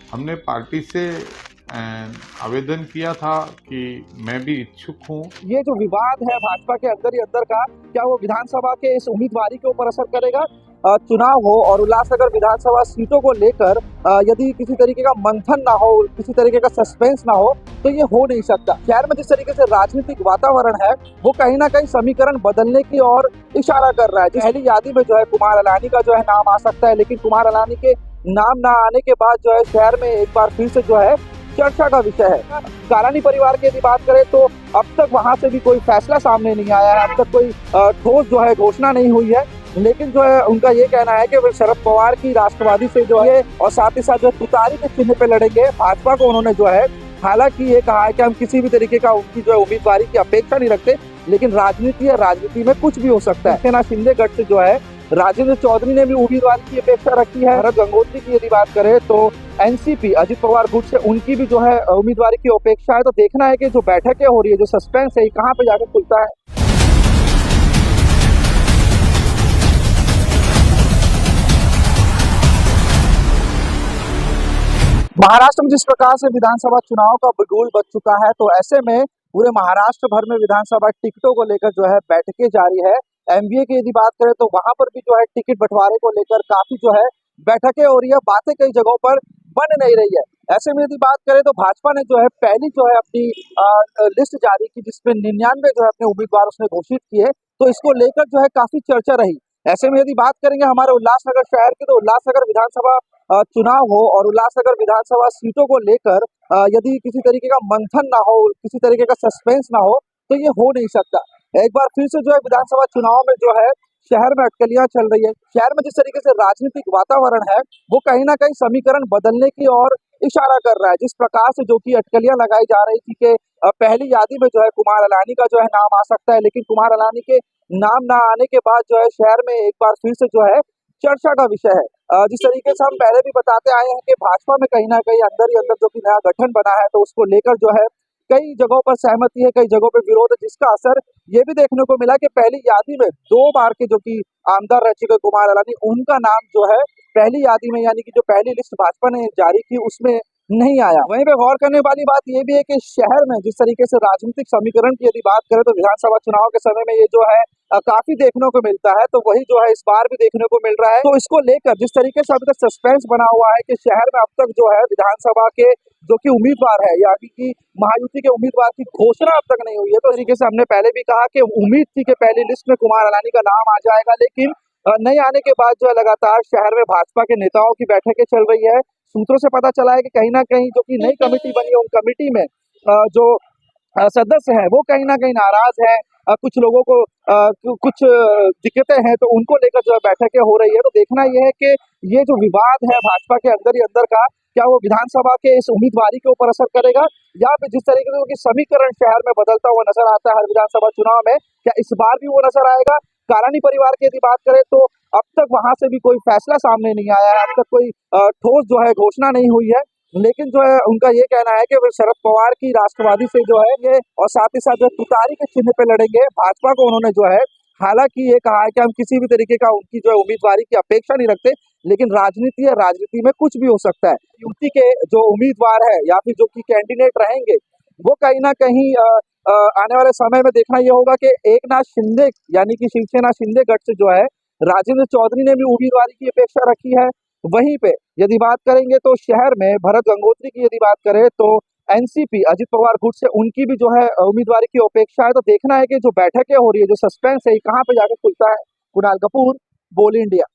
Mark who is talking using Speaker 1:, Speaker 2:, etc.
Speaker 1: हमने पार्टी से आवेदन किया था कि मैं भी इच्छुक हूँ।
Speaker 2: ये जो विवाद है भाजपा के अंदर ही अंदर का, क्या वो विधानसभा के इस उम्मीदवारी के ऊपर असर करेगा? चुनाव हो और उल्लासनगर विधानसभा सीटों को लेकर यदि किसी तरीके का मंथन ना हो, किसी तरीके का सस्पेंस ना हो, तो ये हो नहीं सकता। शहर में जिस तरीके से राजनीतिक वातावरण है, वो कहीं ना कहीं समीकरण बदलने की ओर इशारा कर रहा है। पहली यादी में जो है कुमार अलानी का जो है नाम आ सकता है, लेकिन कुमार अलानी के नाम ना आने के बाद जो है शहर में एक बार फिर से जो है चर्चा का विषय है। कालानी परिवार की यदि बात करें तो अब तक वहां से भी कोई फैसला सामने नहीं आया है, अब तक कोई ठोस जो है घोषणा नहीं हुई है। लेकिन जो है उनका ये कहना है कि वो शरद पवार की राष्ट्रवादी से जो है और साथ ही साथ जो तुतारी के चिन्ह पे लड़ेंगे। भाजपा को उन्होंने जो है हालांकि ये कहा है कि हम किसी भी तरीके का उनकी जो है उम्मीदवारी की अपेक्षा नहीं रखते, लेकिन राजनीति है, राजनीति में कुछ भी हो सकता है। सेना शिंदे गढ़ से जो है राजेंद्र चौधरी ने भी उम्मीदवारी की अपेक्षा रखी है। भरत गंगोत्री की यदि बात करें तो एनसीपी अजित पवार गुट से उनकी भी जो है उम्मीदवारी की अपेक्षा है। तो देखना है कि जो बैठकें हो रही है, जो सस्पेंस है, कहाँ पे जाकर खुलता है। महाराष्ट्र में जिस प्रकार से विधानसभा चुनाव का बिगुल बज चुका है, तो ऐसे में पूरे महाराष्ट्र भर में विधानसभा टिकटों को लेकर जो है बैठकें जारी है। एमबीए की यदि बात करें तो वहां पर भी जो है टिकट बंटवारे को लेकर काफी जो है बैठकें हो रही है, बातें कई जगहों पर बन नहीं रही है। ऐसे में यदि बात करें तो भाजपा ने जो है पहली जो है अपनी लिस्ट जारी की, जिसमें 99 जो है अपने उम्मीदवार उसने घोषित किए, तो इसको लेकर जो है काफी चर्चा रही। ऐसे में यदि बात करेंगे हमारे उल्लासनगर शहर की, तो उल्लासनगर विधानसभा चुनाव हो और उल्लासनगर विधानसभा सीटों को लेकर यदि किसी तरीके का मंथन ना हो, किसी तरीके का सस्पेंस ना हो, तो ये हो नहीं सकता। एक बार फिर से जो है विधानसभा चुनाव में जो है शहर में अटकलियां चल रही है। शहर में जिस तरीके से राजनीतिक वातावरण है, वो कहीं ना कहीं समीकरण बदलने की ओर इशारा कर रहा है। जिस प्रकार से जो कि अटकलियां लगाई जा रही थी कि पहली यादी में जो है कुमार अलानी का जो है नाम आ सकता है, लेकिन कुमार अलानी के नाम ना आने के बाद जो है शहर में एक बार फिर से जो है चर्चा का विषय है। जिस तरीके से हम पहले भी बताते आए हैं कि भाजपा में कहीं ना कहीं अंदर ही अंदर जो कि नया गठन बना है, तो उसको लेकर जो है कई जगहों पर सहमति है, कई जगहों पर विरोध है, जिसका असर ये भी देखने को मिला कि पहली यादी में 2 बार के जो कि आमदार रह चुके कुमार अलानी, उनका नाम जो है पहली यादी में, यानी कि जो पहली लिस्ट भाजपा ने जारी की, उसमें नहीं आया। वहीं पे गौर करने वाली बात यह भी है कि शहर में जिस तरीके से राजनीतिक समीकरण की यदि बात करें तो विधानसभा चुनाव के समय में ये जो है काफी देखने को मिलता है, तो वही जो है इस बार भी देखने को मिल रहा है। तो इसको लेकर जिस तरीके से अभी तक सस्पेंस बना हुआ है कि शहर में अब तक जो है विधानसभा के जो कि उम्मीदवार है, यानी कि महायुति के उम्मीदवार की घोषणा अब तक नहीं हुई है। तो तरीके से हमने पहले भी कहा कि उम्मीद थी कि पहली लिस्ट में कुमार अलानी का नाम आ जाएगा, लेकिन नहीं आने के बाद जो है लगातार शहर में भाजपा के नेताओं की बैठकें चल रही है। सूत्रों से पता चला है कि कहीं ना कहीं जो कि नई कमेटी बनी है, उन कमेटी में जो सदस्य हैं वो कहीं ना कहीं नाराज है। कुछ लोगों को कुछ दिक्कतें हैं, तो उनको लेकर जो है बैठकें हो रही है। तो देखना यह है कि ये जो विवाद है भाजपा के अंदर ही अंदर का, क्या वो विधानसभा के इस उम्मीदवारी के ऊपर असर करेगा, या फिर जिस तरीके से उनकी समीकरण शहर में बदलता हुआ नजर आता है हर विधानसभा चुनाव में, क्या इस बार भी वो नजर आएगा। कालानी परिवार की यदि बात करें तो अब तक वहां से भी कोई फैसला सामने नहीं आया है, अब तक कोई ठोस जो है घोषणा नहीं हुई है। लेकिन जो है उनका ये कहना है कि वो शरद पवार की राष्ट्रवादी से जो है ये और साथ ही साथ जो तुतारी के चिन्ह पे लड़ेंगे। भाजपा को उन्होंने जो है हालांकि ये कहा है कि हम किसी भी तरीके का उनकी जो है उम्मीदवारी की अपेक्षा नहीं रखते, लेकिन राजनीति है, राजनीति में कुछ भी हो सकता है। युवती के जो उम्मीदवार है या फिर जो कि कैंडिडेट रहेंगे, वो कहीं ना कहीं आने वाले समय में देखना ये होगा कि एकनाथ शिंदे यानी कि शिवसेना शिंदे गढ़ से जो है राजेंद्र चौधरी ने भी उम्मीदवारी की अपेक्षा रखी है। वहीं पे यदि बात करेंगे तो शहर में भरत गंगोत्री की यदि बात करें तो एनसीपी अजित पवार गुट से उनकी भी जो है उम्मीदवारी की अपेक्षा है। तो देखना है कि जो बैठकें हो रही है, जो सस्पेंस है, कहाँ पे जाकर खुलता है। कुणाल कपूर, बोल इंडिया।